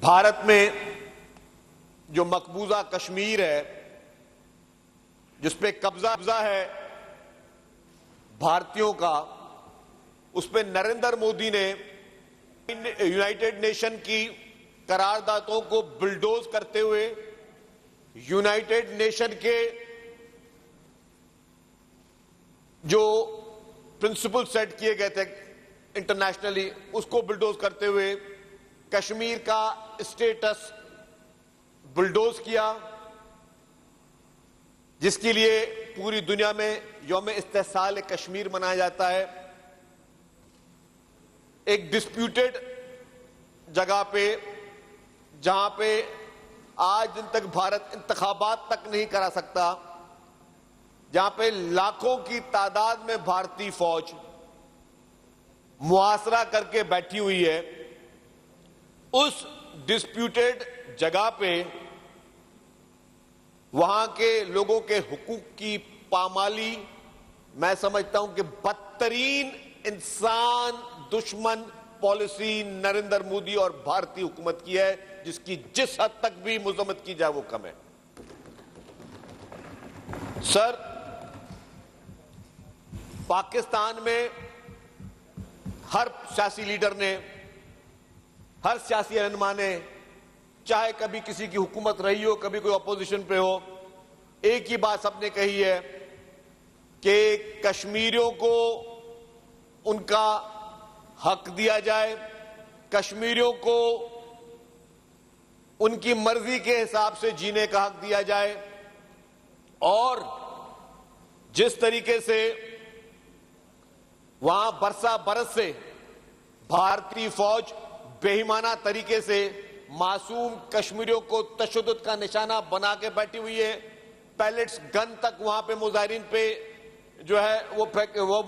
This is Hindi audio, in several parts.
भारत में जो मकबूजा कश्मीर है, जिस पे कब्जा है भारतीयों का, उस पे नरेंद्र मोदी ने यूनाइटेड नेशन की करारदादों को बुलडोज करते हुए यूनाइटेड नेशन के जो प्रिंसिपल सेट किए गए थे इंटरनेशनली, उसको बुलडोज करते हुए कश्मीर का स्टेटस बुलडोज किया, जिसके लिए पूरी दुनिया में यौम इस्तेहसाल कश्मीर मनाया जाता है। एक डिस्प्यूटेड जगह पे, जहां पे आज दिन तक भारत इंतखाबात तक नहीं करा सकता, जहां पे लाखों की तादाद में भारतीय फौज मुहासरा करके बैठी हुई है, उस डिस्प्यूटेड जगह पे वहां के लोगों के हुकूक की पामाली, मैं समझता हूं कि बदतरीन इंसान दुश्मन पॉलिसी नरेंद्र मोदी और भारतीय हुकूमत की है, जिसकी जिस हद तक भी मजम्मत की जाए वो कम है। सर, पाकिस्तान में हर सियासी लीडर ने, हर सियासी रहनुमा ने, चाहे कभी किसी की हुकूमत रही हो, कभी कोई अपोजिशन पे हो, एक ही बात सबने कही है कि कश्मीरियों को उनका हक दिया जाए, कश्मीरियों को उनकी मर्जी के हिसाब से जीने का हक दिया जाए, और जिस तरीके से वहां बरसा बरस से भारतीय फौज बेईमाना तरीके से मासूम कश्मीरियों को तशद्दुद का निशाना बना के बैठी हुई है, पैलेट्स गन तक वहां पे मुजाहिरीन पे जो है वो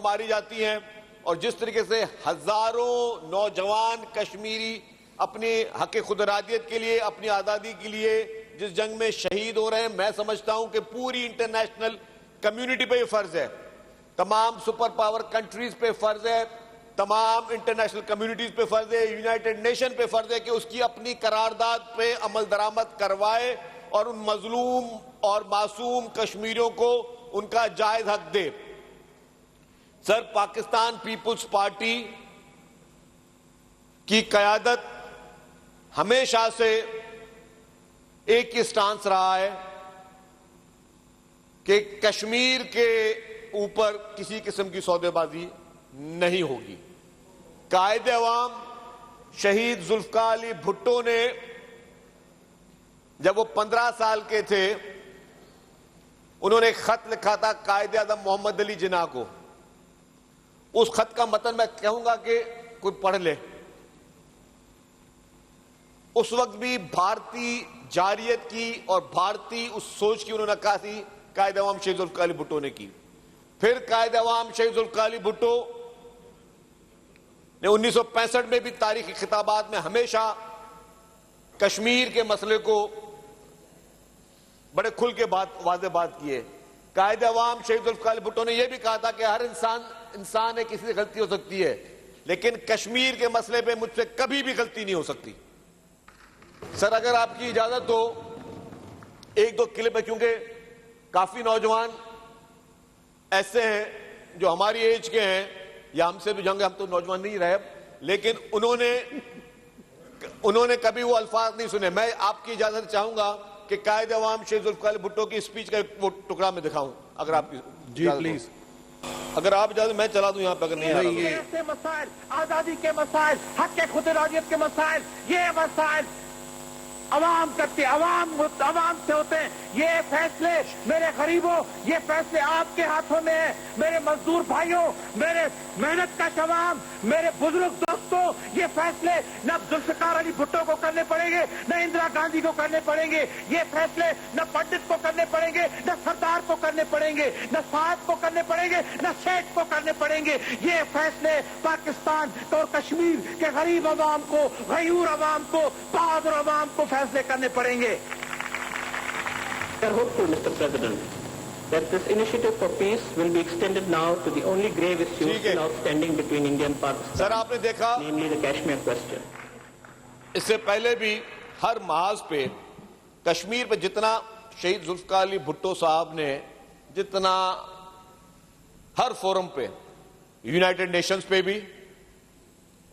मारी जाती हैं, और जिस तरीके से हजारों नौजवान कश्मीरी अपनी हक खुदरादियत के लिए, अपनी आजादी के लिए जिस जंग में शहीद हो रहे हैं, मैं समझता हूं कि पूरी इंटरनेशनल कम्युनिटी पे ये फर्ज है, तमाम सुपर पावर कंट्रीज पे फर्ज है, तमाम इंटरनेशनल कम्युनिटीज पे फर्ज है, यूनाइटेड नेशन पे फर्ज है कि उसकी अपनी करारदाद पे अमल दरामद करवाए और उन मजलूम और मासूम कश्मीरियों को उनका जायज हक दे। सर, पाकिस्तान पीपुल्स पार्टी की कयादत हमेशा से एक ही स्टांस रहा है कि कश्मीर के ऊपर किसी किस्म की सौदेबाजी नहीं होगी। कायदे अवाम शहीद जुल्फकार अली भुट्टो ने जब वो 15 साल के थे, उन्होंने एक खत लिखा था कायदे आजम मोहम्मद अली जिन्ना को। उस खत का मतन मैं कहूंगा कि कोई पढ़ ले। उस वक्त भी भारतीय जारियत की और भारतीय उस सोच की उन्होंने नक्काशी कायदे अवाम शहीद जुल्फकार अली भुट्टो ने की। फिर कायदे अवाम शहीद जुल्फकार अली भुट्टो ने 1965 में भी तारीखी खिताबात में हमेशा कश्मीर के मसले को बड़े खुल के वाज़ेह बात की है। कायदे अवाम शहीद जुल्फकार अली भुट्टो ने यह भी कहा था कि हर इंसान है, किसी से गलती हो सकती है, लेकिन कश्मीर के मसले पे मुझसे कभी भी गलती नहीं हो सकती। सर, अगर आपकी इजाजत हो, एक दो क्लिप है, क्योंकि काफी नौजवान ऐसे हैं जो हमारी एज के हैं या हमसे भी जंग, हम तो नौजवान नहीं रहे, लेकिन उन्होंने कभी वो अल्फाज नहीं सुने। मैं आपकी इजाजत चाहूंगा कि कायदे अवाम शहीद जुल्फकार अली भुट्टो की स्पीच का वो टुकड़ा में दिखाऊं, अगर आपकी जी प्लीज। अगर आप इजाजत, मैं चला दूं यहाँ पे, अगर नहीं आ रहा। ऐसे मसाइल, आजादी के मसाइल, हक के खुदराजियत के मसाइल, ये मसाइल अवाम करती, अवाम से होते हैं। ये फैसले मेरे गरीबों, ये फैसले आपके हाथों में है। मेरे मजदूर भाइयों, मेरे मेहनत का अवाम, मेरे बुजुर्ग दोस्तों, ये फैसले न जुल्फकार अली भुट्टो को करने पड़ेंगे, न इंदिरा गांधी को करने पड़ेंगे। ये फैसले न पंडित को करने पड़ेंगे, न सरदार को करने पड़ेंगे, न साहब को करने पड़ेंगे, न सेठ को करने पड़ेंगे। ये फैसले पाकिस्तान और कश्मीर के गरीब अवाम को, गयूर अवाम को, बहादुर अवाम को फैसले करने पड़ेंगे। We are hopeful, Mr. President, that this initiative for peace will be extended now to the only grave issues still outstanding between India and Pakistan, sir, आपने देखा namely the Kashmir question. इससे पहले भी हर महाज पे कश्मीर पे जितना शहीद जुल्फकार अली भुट्टो साहब ने जितना हर फोरम पे, यूनाइटेड नेशंस पे भी,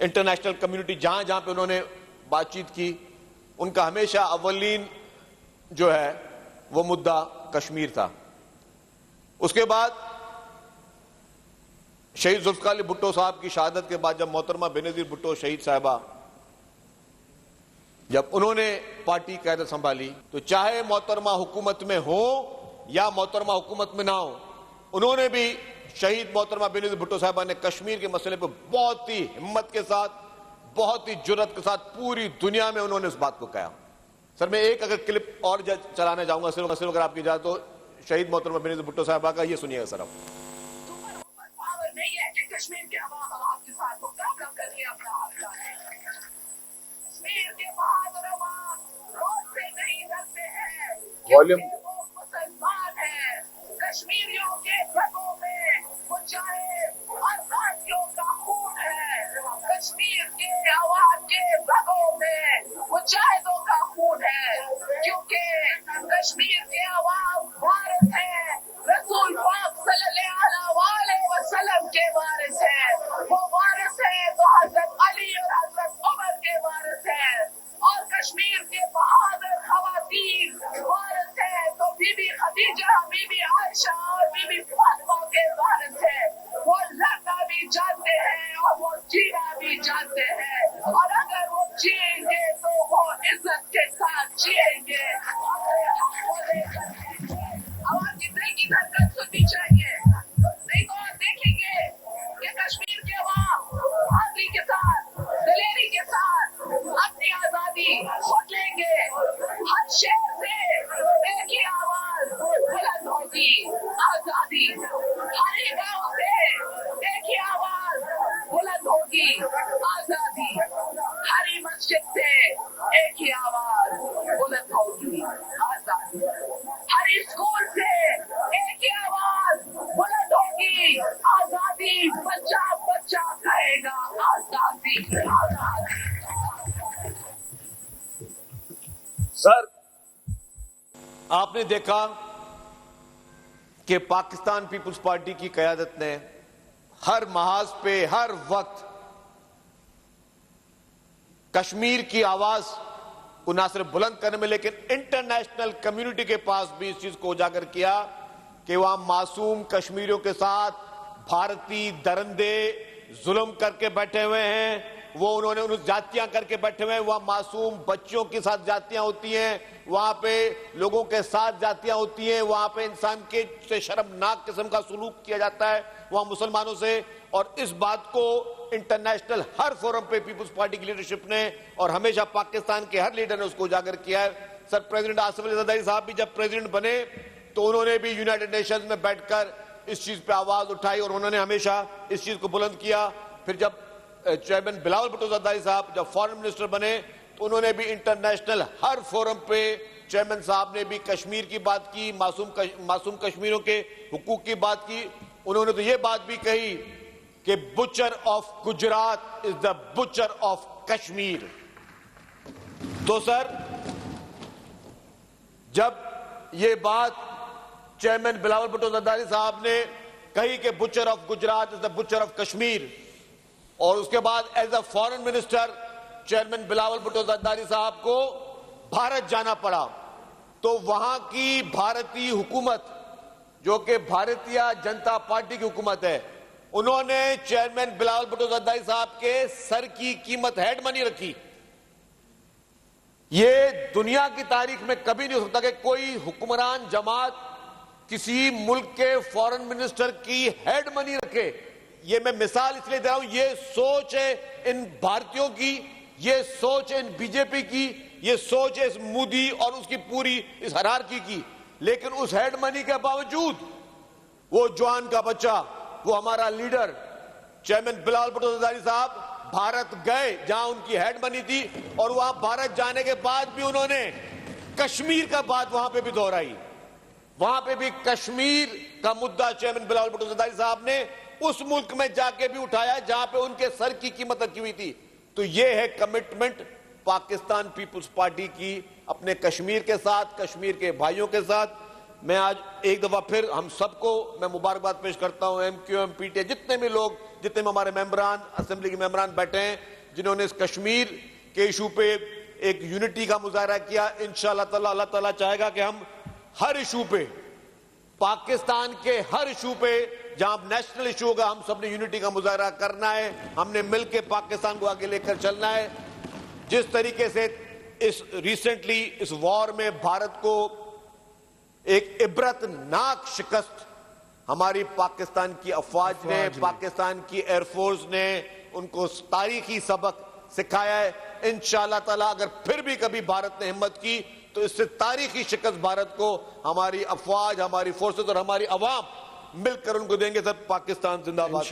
इंटरनेशनल कम्युनिटी जहां जहां पे उन्होंने बातचीत की, उनका हमेशा अव्वलीन जो है वो मुद्दा कश्मीर था। उसके बाद शहीद जुल्फकार अली भुट्टो साहब की शहादत के बाद जब मोहतरमा बेनजीर भुट्टो शहीद साहिबा जब उन्होंने पार्टी की क़यादत संभाली, तो चाहे मोहतरमा हुकूमत में हो या मोहतरमा हुकूमत में ना हो, उन्होंने भी शहीद मोहतरमा बेनजीर भुट्टो साहिबा ने कश्मीर के मसले पर बहुत ही हिम्मत के साथ, बहुत ही जुर्रत के साथ पूरी दुनिया में उन्होंने उस बात को कहा। सर मैं एक अगर क्लिप और चलाने जाऊंगा सिर्फ अगर आपकी इजाजत तो शहीद मोहतरमा बेनजीर भुट्टो साहिबा का ये सुनिएगा सर आप। नहीं है कि कश्मीर के अवाम आपके साथ मुकाबला करके अपना हक चाहे। कश्मीर के बहादुर अवाम रोज से नहीं डरते हैं क्योंकि वो मुसलमान हैं। कश्मीरियों के रगों में वो चाहे भारतीयों का खून है। कश्मीर के अवाम के रगों में वो चाहेदों का खून है क्योंकि कश्मीर के अवाम भारत है। रसूल पाक सल्लल्लाहु अलैहि वसल्लम के वारिस है। वो वारिस है तो हजरत अली और हजरत उमर के वारिस है। और कश्मीर के बहादुर खवातीन वारिस है तो बीबी खदीजा, बीबी आयशा और बीबी फातिमा के वारिस है। वो लड़ना भी जानते हैं और वो जीना भी जानते हैं, और अगर वो जिएंगे तो वो इज्जत के साथ जिएंगे। आवाज की दिल की धड़कन सुननी चाहिए, नहीं तो आप देखेंगे कि कश्मीर के अवाम बहादुरी के साथ, दलेरी के साथ अपनी आजादी खोज लेंगे। हर शहर से एक ही आवाज बुलंद होगी, आजादी। हर ही गांव से एक ही आवाज बुलंद होगी, आजादी। हर ही मस्जिद से एक ही आवाज बुलंद होगी, आजादी। हर स्कूल से एक ही आवाज बुलंद होगी, आजादी। बच्चा बच्चा कहेगा आजादी, आजादी। सर आपने देखा कि पाकिस्तान पीपुल्स पार्टी की क़यादत ने हर महाज पे हर वक्त कश्मीर की आवाज को ना सिर्फ बुलंद करने में लेकिन इंटरनेशनल कम्युनिटी के पास भी इस चीज को उजागर किया कि वहां मासूम कश्मीरियों के साथ भारतीय दरिंदे जुल्म करके बैठे हुए हैं। वो उन्होंने उन जातियां करके बैठे हुए हैं। वहां मासूम बच्चों के साथ जातियां होती हैं, वहां पे लोगों के साथ जातियां होती हैं, वहां पे इंसान के से शर्मनाक किस्म का सलूक किया जाता है वहां मुसलमानों से। और इस बात को इंटरनेशनल हर फोरम पे पीपुल्स पार्टी की लीडरशिप ने और हमेशा पाकिस्तान के हर लीडर ने उसको उजागर किया है। सर प्रेसिडेंट आसिफ अली जरदारी साहब भी जब प्रेसिडेंट बने तो उन्होंने भी यूनाइटेड नेशंस में बैठकर इस चीज पे आवाज उठाई और उन्होंने हमेशा इस चीज को बुलंद किया। फिर जब चेयरमैन बिलावल भुट्टो जरदारी साहब जब फॉरेन मिनिस्टर बने तो उन्होंने भी इंटरनेशनल हर फोरम पे चेयरमैन साहब ने भी कश्मीर की बात की, मासूम कश्मीरों के हुकूक की बात की। उन्होंने तो ये बात भी कही कि butcher of Gujarat is the butcher of Kashmir. तो सर जब ये बात चेयरमैन बिलावल भुट्टो जरदारी साहब ने कही कि butcher of Gujarat is the butcher of Kashmir, और उसके बाद as a foreign minister chairman Bilawal Bhutto Zardari साहब को भारत जाना पड़ा, तो वहां की भारतीय हुकूमत जो कि भारतीय जनता पार्टी की हुकूमत है, उन्होंने चेयरमैन बिलावल भुट्टो जरदारी साहब के सर की कीमत हेड मनी रखी। ये दुनिया की तारीख में कभी नहीं हो सकता कि कोई हुक्मरान जमात किसी मुल्क के फॉरेन मिनिस्टर की हेड मनी रखे। ये मैं मिसाल इसलिए दे रहा हूं, ये सोच है इन भारतीयों की, ये सोच है इन बीजेपी की, ये सोच है इस मोदी और उसकी पूरी इस हरारकी की। लेकिन उस हेड मनी के बावजूद वो जवान का बच्चा, वो हमारा लीडर चेयरमैन बिलावल भुट्टो जरदारी साहब भारत गए जहां उनकी हेड मनी थी, और वहां भारत जाने के बाद भी उन्होंने कश्मीर का बात वहां पे भी दोहराई। वहां पे भी कश्मीर का मुद्दा चेयरमैन बिलावल भुट्टो जरदारी साहब ने उस मुल्क में जाके भी उठाया जहां पे उनके सर की कीमत रखी हुई थी। तो ये है कमिटमेंट पाकिस्तान पीपुल्स पार्टी की अपने कश्मीर के साथ, कश्मीर के भाइयों के साथ। मैं आज एक दफा फिर हम सबको मैं मुबारकबाद पेश करता हूं, MQM, PTI, जितने भी लोग, जितने भी हमारे मेंबरान, असेंबली के मेंबरान बैठे हैं, जिन्होंने इस कश्मीर के इशू पे एक यूनिटी का मुजाहरा किया। इंशाअल्लाह ताला अल्लाह ताला चाहेगा कि हम हर इशू पे, पाकिस्तान के हर इशू पे जहां नेशनल इशू होगा, हम सबने यूनिटी का मुजाहरा करना है। हमने मिलकर पाकिस्तान को आगे लेकर चलना है। जिस तरीके से इस रिसेंटली इस वॉर में भारत को एक इबरतनाक शिकस्त हमारी पाकिस्तान की अफवाज ने, पाकिस्तान की एयरफोर्स ने उनको तारीखी सबक सिखाया है। इंशाअल्लाह ताला अगर फिर भी कभी भारत ने हिम्मत की तो इससे तारीखी शिकस्त भारत को हमारी अफवाज, हमारी फोर्सेस और हमारी अवाम मिलकर उनको देंगे। सब पाकिस्तान जिंदाबाद।